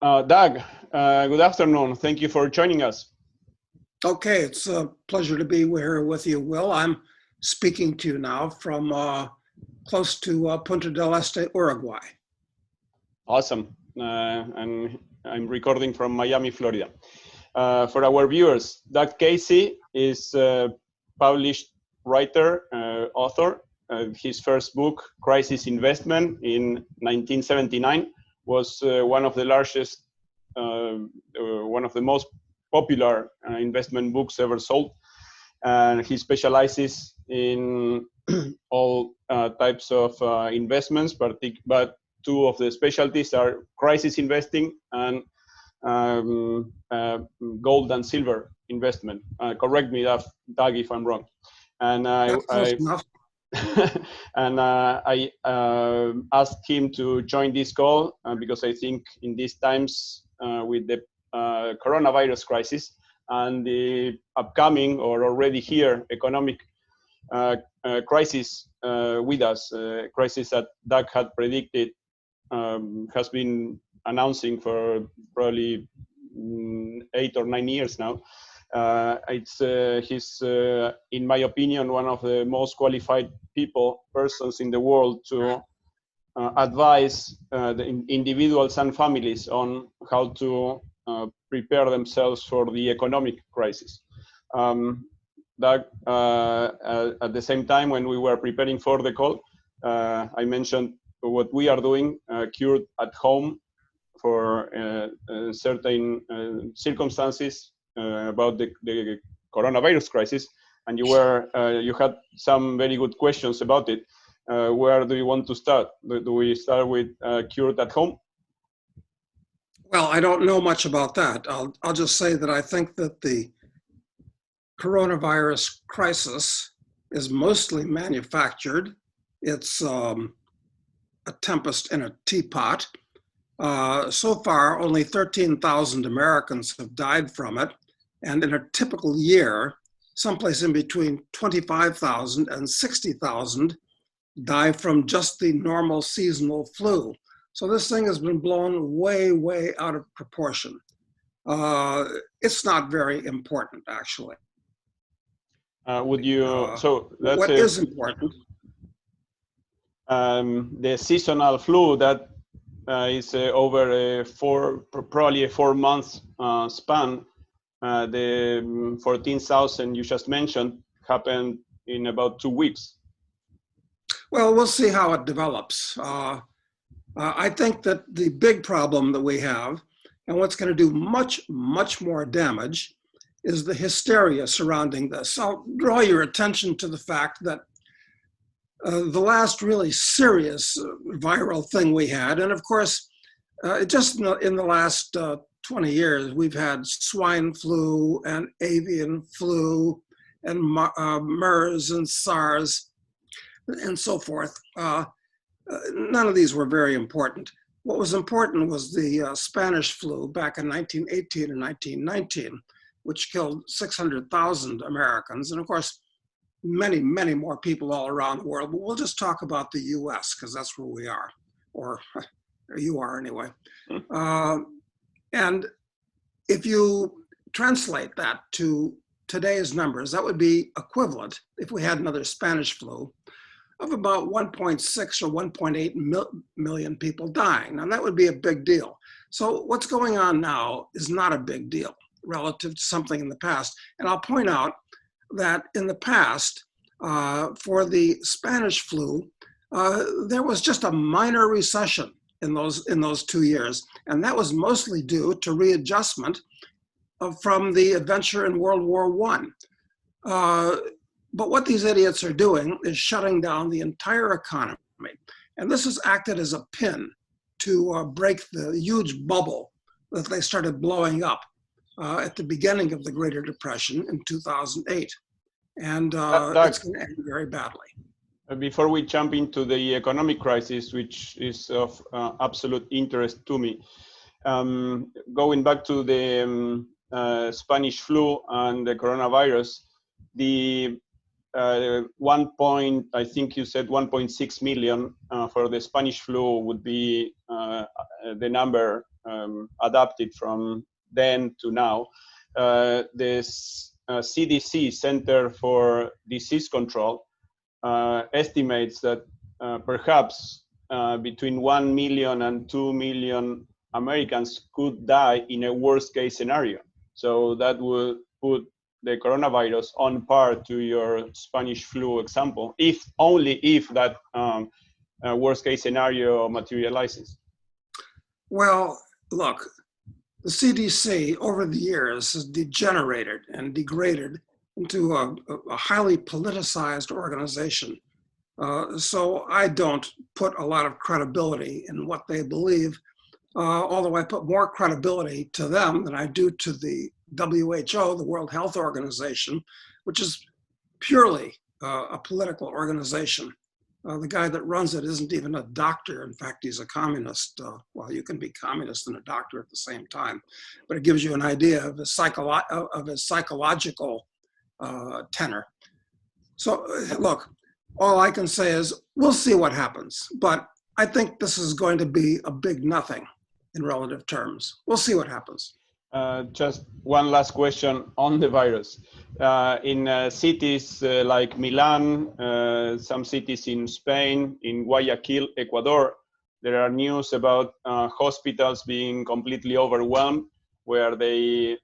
Doug, good afternoon. Thank you for joining us. Okay, it's a pleasure to be here with you, Will. I'm speaking to you now from close to Punta del Este, Uruguay. Awesome. And I'm recording from Miami, Florida. For our viewers, Doug Casey is a published writer, author. His first book, Crisis Investment, in 1979, was one of the largest, one of the most popular investment books ever sold. And he specializes in all types of investments, but two of the specialties are crisis investing and gold and silver investment. Correct me, Doug, if I'm wrong. And I asked him to join this call because I think in these times with the coronavirus crisis and the upcoming or already here economic crisis with us, crisis that Doug had predicted, has been announcing for probably 8 or 9 years now. He's, in my opinion, one of the most qualified persons in the world to advise the individuals and families on how to prepare themselves for the economic crisis. Doug, at the same time, when we were preparing for the call, I mentioned what we are doing, cured at home for certain circumstances about the coronavirus crisis, and you had some very good questions about it. Where do you want to start? Do we start with cured at home? Well, I don't know much about that. I'll just say that I think that the coronavirus crisis is mostly manufactured. It's a tempest in a teapot. So far, only 13,000 Americans have died from it. And in a typical year, someplace in between 25,000 and 60,000 die from just the normal seasonal flu. So this thing has been blown way, way out of proportion. It's not very important, actually. Would you, so that's what is important? The seasonal flu that is over probably a 4 month span. The 14,000 you just mentioned happened in about 2 weeks. Well, we'll see how it develops. I think that the big problem that we have, and what's going to do much, much more damage, is the hysteria surrounding this. I'll draw your attention to the fact that the last really serious viral thing we had, and of course, just in the last 20 years, we've had swine flu and avian flu and MERS and SARS and so forth. None of these were very important. What was important was the Spanish flu back in 1918 and 1919, which killed 600,000 Americans. And of course, many, many more people all around the world. But we'll just talk about the US because that's where we are, or you are anyway. And if you translate that to today's numbers, that would be equivalent, if we had another Spanish flu, of about 1.6 or 1.8 million people dying. Now that would be a big deal. So what's going on now is not a big deal relative to something in the past. And I'll point out that in the past, for the Spanish flu, there was just a minor recession in those 2 years. And that was mostly due to readjustment from the adventure in World War I. But what these idiots are doing is shutting down the entire economy. And this has acted as a pin to break the huge bubble that they started blowing up at the beginning of the Greater Depression in 2008. And it's going to end very badly. Before we jump into the economic crisis, which is of absolute interest to me, going back to the Spanish flu and the coronavirus, the I think you said 1.6 million for the Spanish flu would be the number adapted from then to now. This CDC, Center for Disease Control, estimates that perhaps between 1 million and 2 million Americans could die in a worst case scenario. So that would put the coronavirus on par to your Spanish flu example, if only if that worst case scenario materializes. Well, look, the CDC over the years has degenerated and degraded into a highly politicized organization. So I don't put a lot of credibility in what they believe, although I put more credibility to them than I do to the WHO, the World Health Organization, which is purely a political organization. The guy that runs it isn't even a doctor. In fact, he's a communist. Well, you can be communist and a doctor at the same time, but it gives you an idea of his psychological tenor. So look, all I can say is we'll see what happens, but I think this is going to be a big nothing in relative terms. We'll see what happens. Just one last question on the virus. In cities like Milan, some cities in Spain, in Guayaquil, Ecuador, there are news about hospitals being completely overwhelmed, where they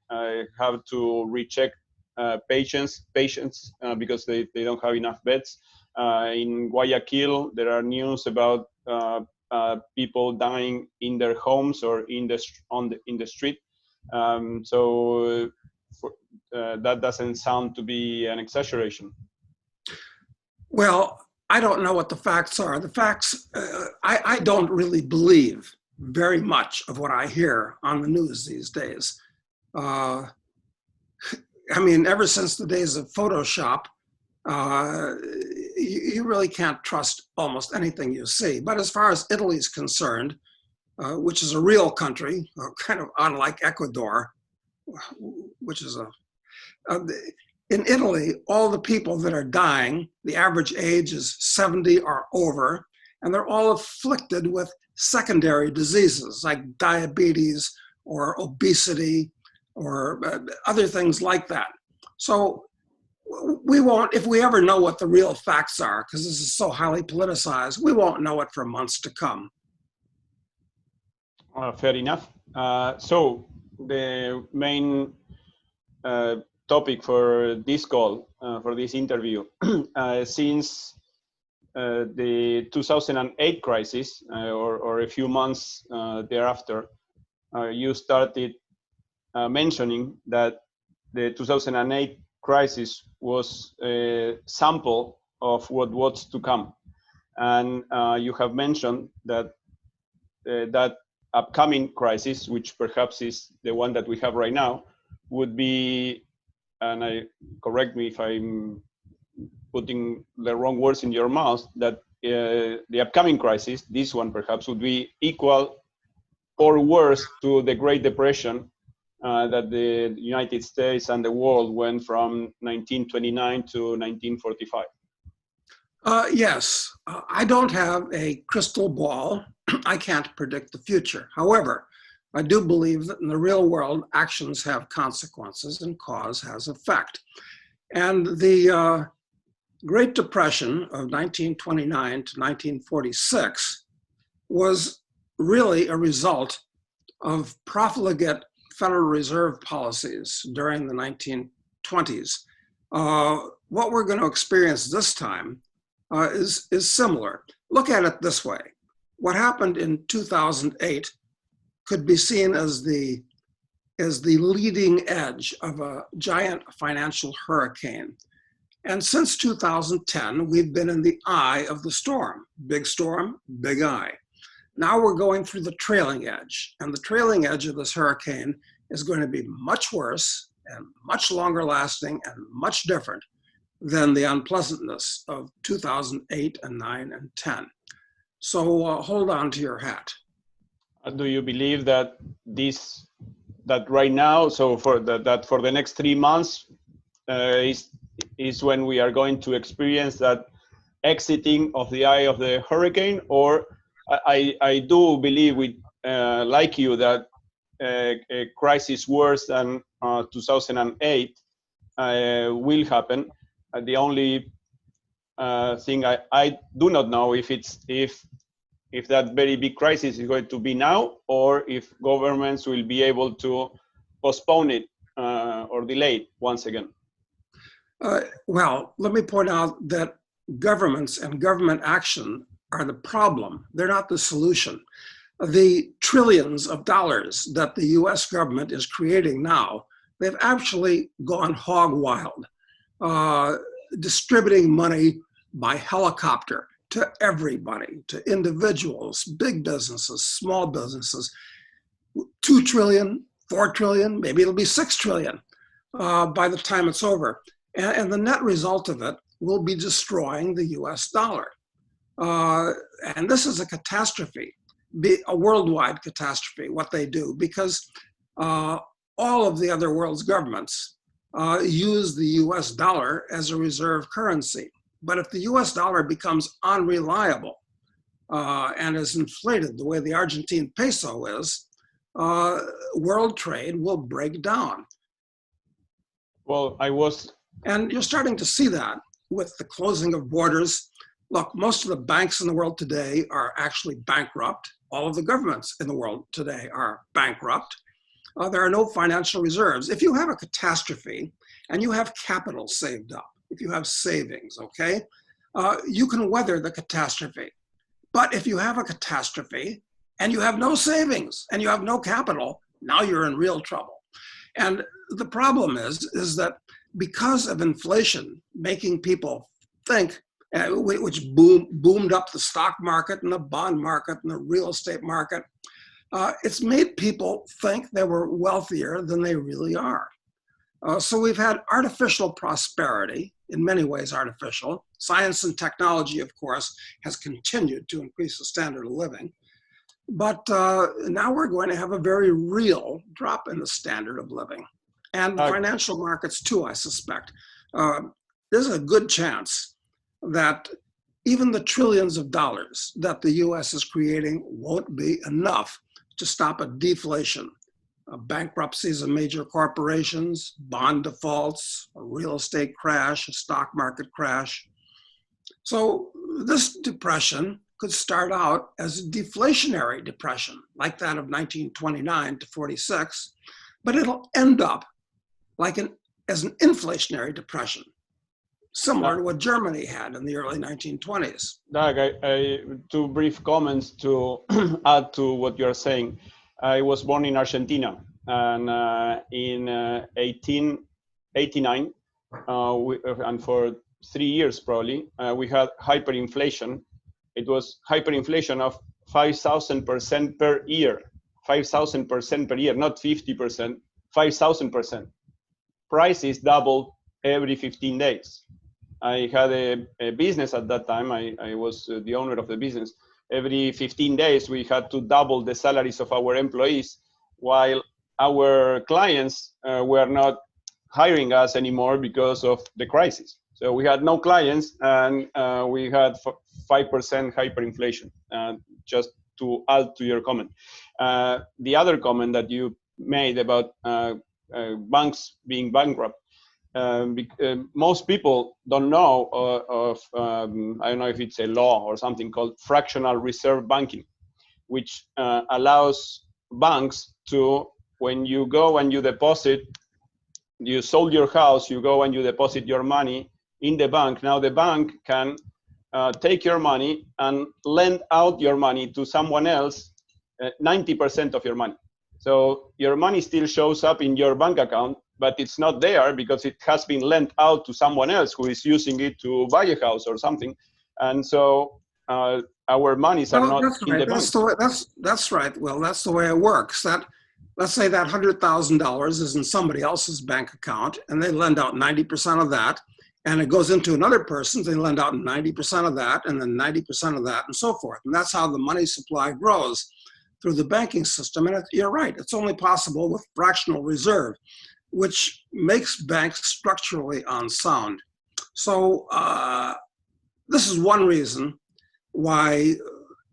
have to recheck patients because they don't have enough beds. In Guayaquil, there are news about people dying in their homes or in the street. That doesn't sound to be an exaggeration. Well, I don't know what the facts are. The facts, I don't really believe very much of what I hear on the news these days. I mean, ever since the days of Photoshop, you really can't trust almost anything you see. But as far as Italy's concerned, which is a real country, kind of unlike Ecuador, which is in Italy, all the people that are dying, the average age is 70 or over, and they're all afflicted with secondary diseases like diabetes or obesity or other things like that. So we won't, if we ever know what the real facts are, because this is so highly politicized, we won't know it for months to come. Fair enough. So the main topic for this call, for this interview, since the 2008 crisis, or a few months thereafter, you started mentioning that the 2008 crisis was a sample of what was to come. And you have mentioned that that upcoming crisis, which perhaps is the one that we have right now, would be, and correct me if I'm putting the wrong words in your mouth, that the upcoming crisis, this one perhaps, would be equal or worse to the Great Depression that the United States and the world went from 1929 to 1945. Yes, I don't have a crystal ball. I can't predict the future. However, I do believe that in the real world, actions have consequences and cause has effect. And the Great Depression of 1929 to 1946 was really a result of profligate Federal Reserve policies during the 1920s. What we're going to experience this time is similar. Look at it this way. What happened in 2008 could be seen as the leading edge of a giant financial hurricane. And since 2010, we've been in the eye of the storm. Big storm, big eye. Now we're going through the trailing edge, and the trailing edge of this hurricane is going to be much worse and much longer lasting and much different than the unpleasantness of 2008 and 9 and 10. So hold on to your hat. Do you believe that that right now, so that for the next 3 months is when we are going to experience that exiting of the eye of the hurricane? Or I do believe, like you, that a crisis worse than 2008 will happen. The only thing I do not know if that very big crisis is going to be now, or if governments will be able to postpone it or delay it once again. Well, let me point out that governments and government action are the problem. They're not the solution. The trillions of dollars that the US government is creating now, they've actually gone hog wild, distributing money by helicopter to everybody, to individuals, big businesses, small businesses. 2 trillion, 4 trillion, maybe it'll be 6 trillion by the time it's over. And the net result of it will be destroying the US dollar. And this is a catastrophe, a worldwide catastrophe, what they do, because all of the other world's governments use the US dollar as a reserve currency. But if the US dollar becomes unreliable and is inflated the way the Argentine peso is, world trade will break down. Well, And you're starting to see that with the closing of borders. Look, most of the banks in the world today are actually bankrupt. All of the governments in the world today are bankrupt. There are no financial reserves. If you have a catastrophe and you have capital saved up, if you have savings, okay, you can weather the catastrophe. But if you have a catastrophe and you have no savings and you have no capital, now you're in real trouble. And the problem is that because of inflation making people think, which boomed up the stock market and the bond market and the real estate market, it's made people think they were wealthier than they really are. So we've had artificial prosperity, in many ways artificial. Science and technology, of course, has continued to increase the standard of living. But now we're going to have a very real drop in the standard of living. And financial markets too, I suspect. There's a good chance that even the trillions of dollars that the US is creating won't be enough to stop a deflation. Bankruptcies of major corporations, bond defaults, a real estate crash, a stock market crash. So this depression could start out as a deflationary depression, like that of 1929 to 46, but it'll end up as an inflationary depression, similar to what Germany had in the early 1920s. Doug, two brief comments to add to what you're saying. I was born in Argentina, and in 1889, and for 3 years probably, we had hyperinflation. It was hyperinflation of 5,000% per year, 5,000% per year, not 50%, 5,000%. Prices doubled every 15 days. I had a business at that time. I was the owner of the business. Every 15 days, we had to double the salaries of our employees, while our clients were not hiring us anymore because of the crisis. So we had no clients, and we had 5% hyperinflation, just to add to your comment. The other comment that you made about banks being bankrupt, most people don't know of I don't know if it's a law or something called fractional reserve banking, which allows banks to, when you go and you deposit, you sold your house, you go and you deposit your money in the bank. Now the bank can take your money and lend out your money to someone else, 90% of your money. So your money still shows up in your bank account, but it's not there because it has been lent out to someone else who is using it to buy a house or something. And so our monies are not in the bank. That's right. Well, that's the way it works. Let's say that $100,000 is in somebody else's bank account, and they lend out 90% of that, and it goes into another person's, they lend out 90% of that, and then 90% of that, and so forth. And that's how the money supply grows through the banking system. And you're right, it's only possible with fractional reserve, which makes banks structurally unsound. So this is one reason why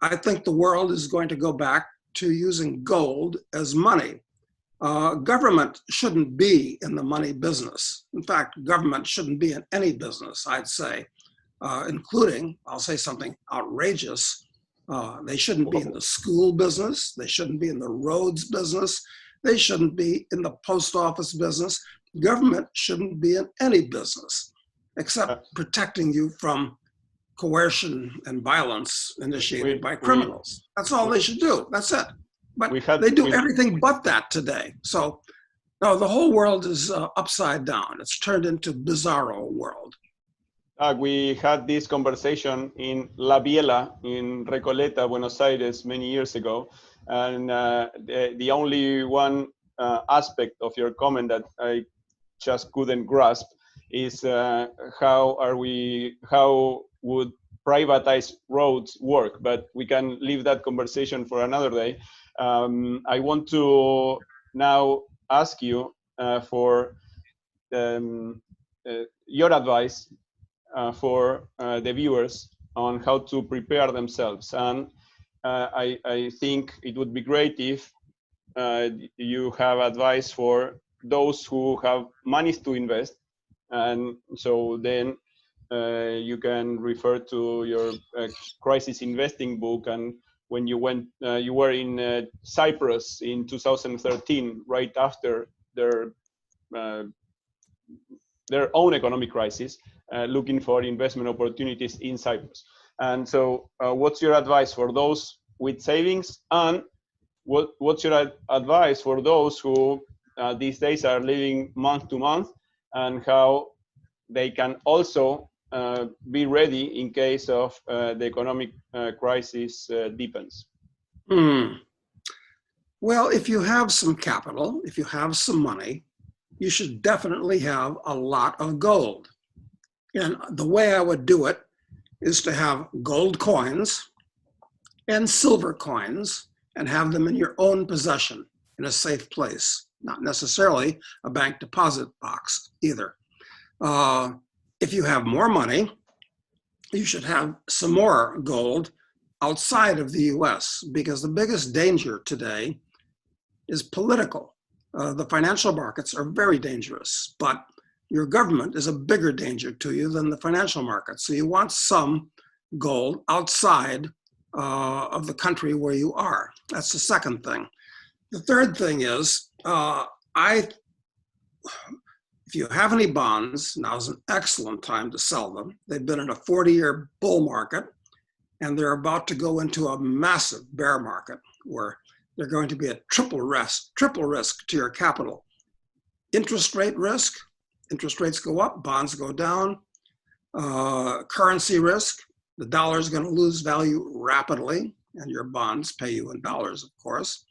I think the world is going to go back to using gold as money. Government shouldn't be in the money business. In fact, government shouldn't be in any business, I'd say, including, I'll say something outrageous, they shouldn't be in the school business. They shouldn't be in the roads business. They shouldn't be in the post office business. Government shouldn't be in any business except protecting you from coercion and violence initiated by criminals. That's all they should do. That's it. But they do everything but that today. So no, the whole world is upside down. It's turned into bizarro world. We had this conversation in La Biela in Recoleta, Buenos Aires, many years ago. And the only one aspect of your comment that I just couldn't grasp is how would privatized roads work? But we can leave that conversation for another day. I want to now ask you for your advice for the viewers on how to prepare themselves. And I think it would be great if you have advice for those who have monies to invest. And so then you can refer to your crisis investing book. And when you were in Cyprus in 2013, right after their own economic crisis, looking for investment opportunities in Cyprus. And so what's your advice for those with savings? And what's your advice for those who these days are living month to month, and how they can also be ready in case of the economic crisis deepens? Well, if you have some capital, if you have some money, you should definitely have a lot of gold. And the way I would do it is to have gold coins and silver coins and have them in your own possession in a safe place, not necessarily a bank deposit box either. If you have more money, you should have some more gold outside of the US, because the biggest danger today is political. The financial markets are very dangerous, but your government is a bigger danger to you than the financial markets. So you want some gold outside of the country where you are. That's the second thing. The third thing is, if you have any bonds, now's an excellent time to sell them. They've been in a 40-year bull market, and they're about to go into a massive bear market where they're going to be a triple risk to your capital. Interest rate risk, interest rates go up, bonds go down. Currency risk, the dollar is going to lose value rapidly, and your bonds pay you in dollars, of course.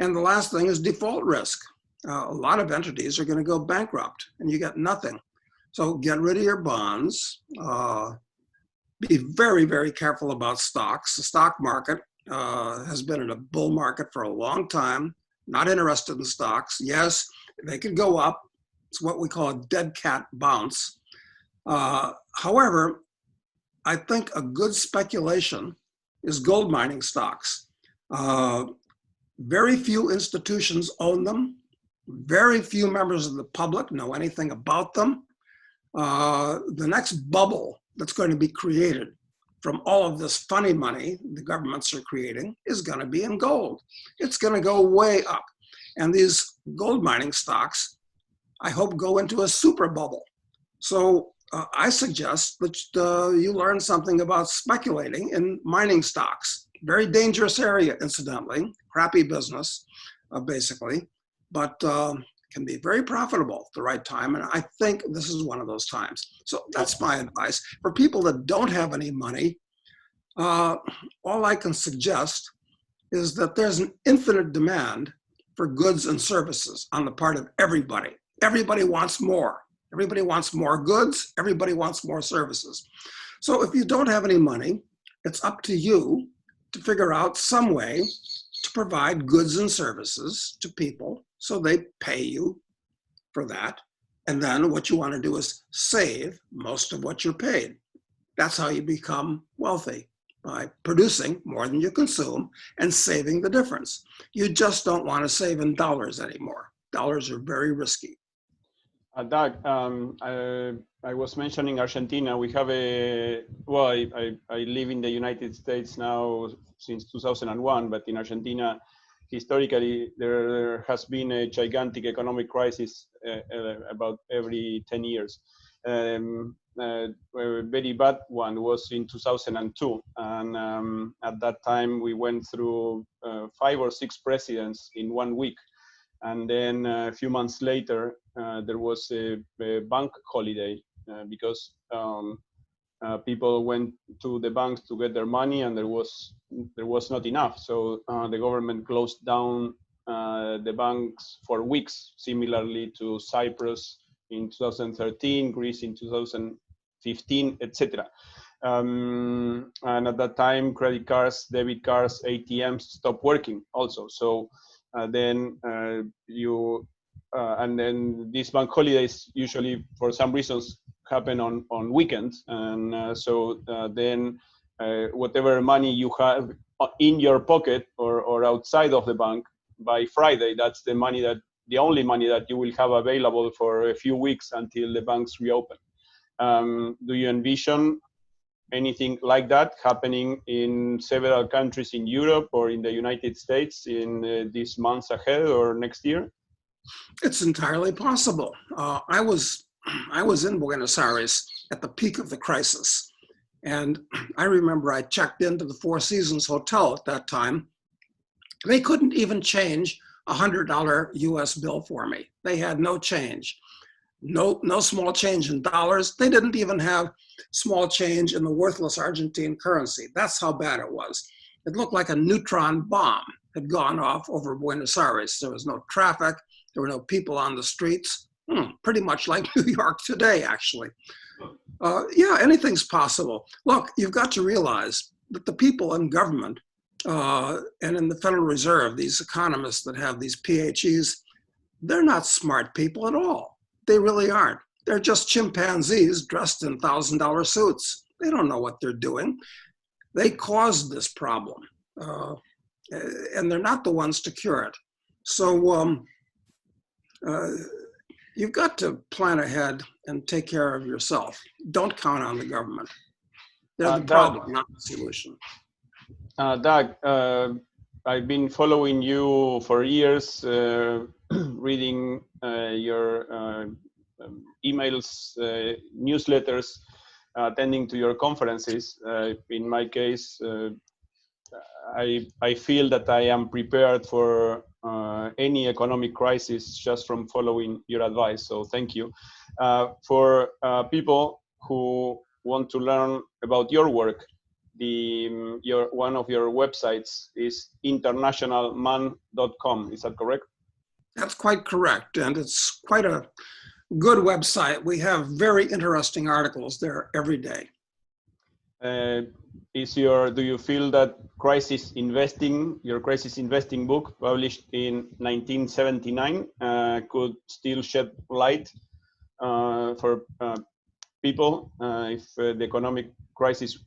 And the last thing is default risk. A lot of entities are going to go bankrupt, and you get nothing. So get rid of your bonds. Be very, very careful about stocks. The stock market has been in a bull market for a long time. Not interested in stocks. Yes, they could go up. It's what we call a dead cat bounce. However, I think a good speculation is gold mining stocks. Very few institutions own them. Very few members of the public know anything about them. The next bubble that's going to be created from all of this funny money the governments are creating is going to be in gold. It's going to go way up. And these gold mining stocks, I hope, go into a super bubble. So I suggest that you learn something about speculating in mining stocks. Very dangerous area, incidentally, crappy business, basically, but can be very profitable at the right time. And I think this is one of those times. So that's my advice. For people that don't have any money, all I can suggest is that there's an infinite demand for goods and services on the part of everybody. Everybody wants more. Everybody wants more goods. Everybody wants more services. So if you don't have any money, it's up to you to figure out some way to provide goods and services to people so they pay you for that. And then what you want to do is save most of what you're paid. That's how you become wealthy, by producing more than you consume and saving the difference. You just don't want to save in dollars anymore. Dollars are very risky. Doug, I was mentioning Argentina. We have well, I live in the United States now since 2001, but in Argentina, historically, there has been a gigantic economic crisis about every 10 years. A very bad one was in 2002. And at that time, we went through 5 or 6 presidents in 1 week. And then a few months later, there was a bank holiday because people went to the banks to get their money, and there was not enough. So the government closed down the banks for weeks, similarly to Cyprus in 2013, Greece in 2015, etc. And at that time, credit cards, debit cards, ATMs stopped working also. So then and then these bank holidays usually, for some reasons, happen on weekends, and so then whatever money you have in your pocket or outside of the bank by Friday, that's the only money that you will have available for a few weeks until the banks reopen. Do you envision anything like that happening in several countries in Europe or in the United States in these months ahead or next year? It's entirely possible. I was in Buenos Aires at the peak of the crisis, and I remember I checked into the Four Seasons Hotel at that time. They couldn't even change a $100 US bill for me. They had no change. No small change in dollars. They didn't even have small change in the worthless Argentine currency. That's how bad it was. It looked like a neutron bomb had gone off over Buenos Aires. There was no traffic. There were no people on the streets. Pretty much like New York today, actually. Yeah, anything's possible. Look, you've got to realize that the people in government and in the Federal Reserve, these economists that have these PhDs, they're not smart people at all. They really aren't. They're just chimpanzees dressed in $1,000 suits. They don't know what they're doing. They caused this problem, and they're not the ones to cure it. So you've got to plan ahead and take care of yourself. Don't count on the government. They're the problem, not the solution. Doug, I've been following you for years, reading your emails, newsletters, attending to your conferences. In my case, I feel that I am prepared for any economic crisis just from following your advice. So thank you. For people who want to learn about your work, one of your websites is internationalman.com. Is that correct? That's quite correct, and it's quite a good website. We have very interesting articles there every day. Do you feel that your crisis investing book, published in 1979, could still shed light for people if the economic crisis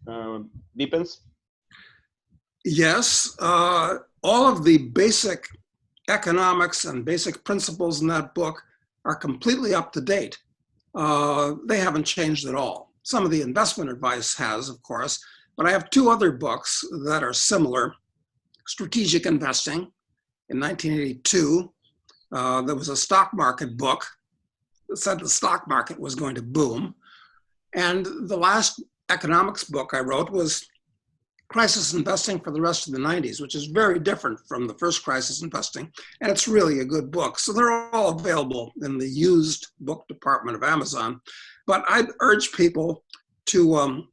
deepens? Yes, all of the basic economics and basic principles in that book are completely up to date. They haven't changed at all. Some of the investment advice has, of course, but I have 2 other books that are similar. Strategic Investing in 1982. There was a stock market book that said the stock market was going to boom. And the last economics book I wrote was Crisis Investing for the Rest of the 90s, which is very different from the first Crisis Investing. And it's really a good book. So they're all available in the used book department of Amazon. But I'd urge people to,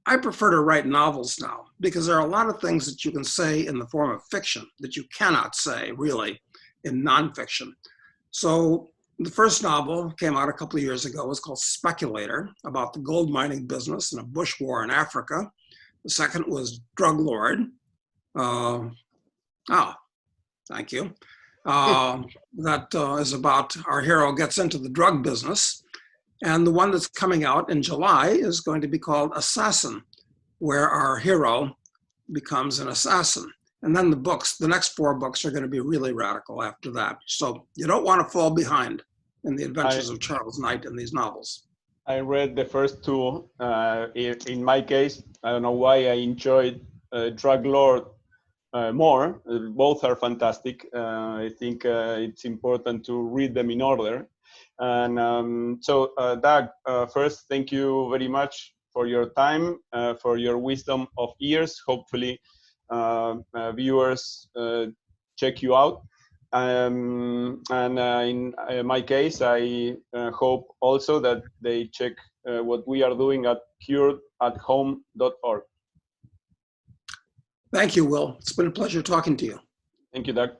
I prefer to write novels now, because there are a lot of things that you can say in the form of fiction that you cannot say really in nonfiction. So the first novel came out a couple of years ago. It was called Speculator, about the gold mining business and a bush war in Africa. The second was Drug Lord. Thank you. That is about our hero gets into the drug business. And the one that's coming out in July is going to be called Assassin, where our hero becomes an assassin. And then the next 4 books are going to be really radical after that. So you don't want to fall behind in the adventures of Charles Knight in these novels. I read the first 2. In my case, I don't know why I enjoyed Drug Lord more. Both are fantastic. I think it's important to read them in order. And so, Doug, first, thank you very much for your time, for your wisdom of years. Hopefully, viewers check you out. In my case, I hope also that they check what we are doing at curedathome.org. Thank you, Will. It's been a pleasure talking to you. Thank you, Doug.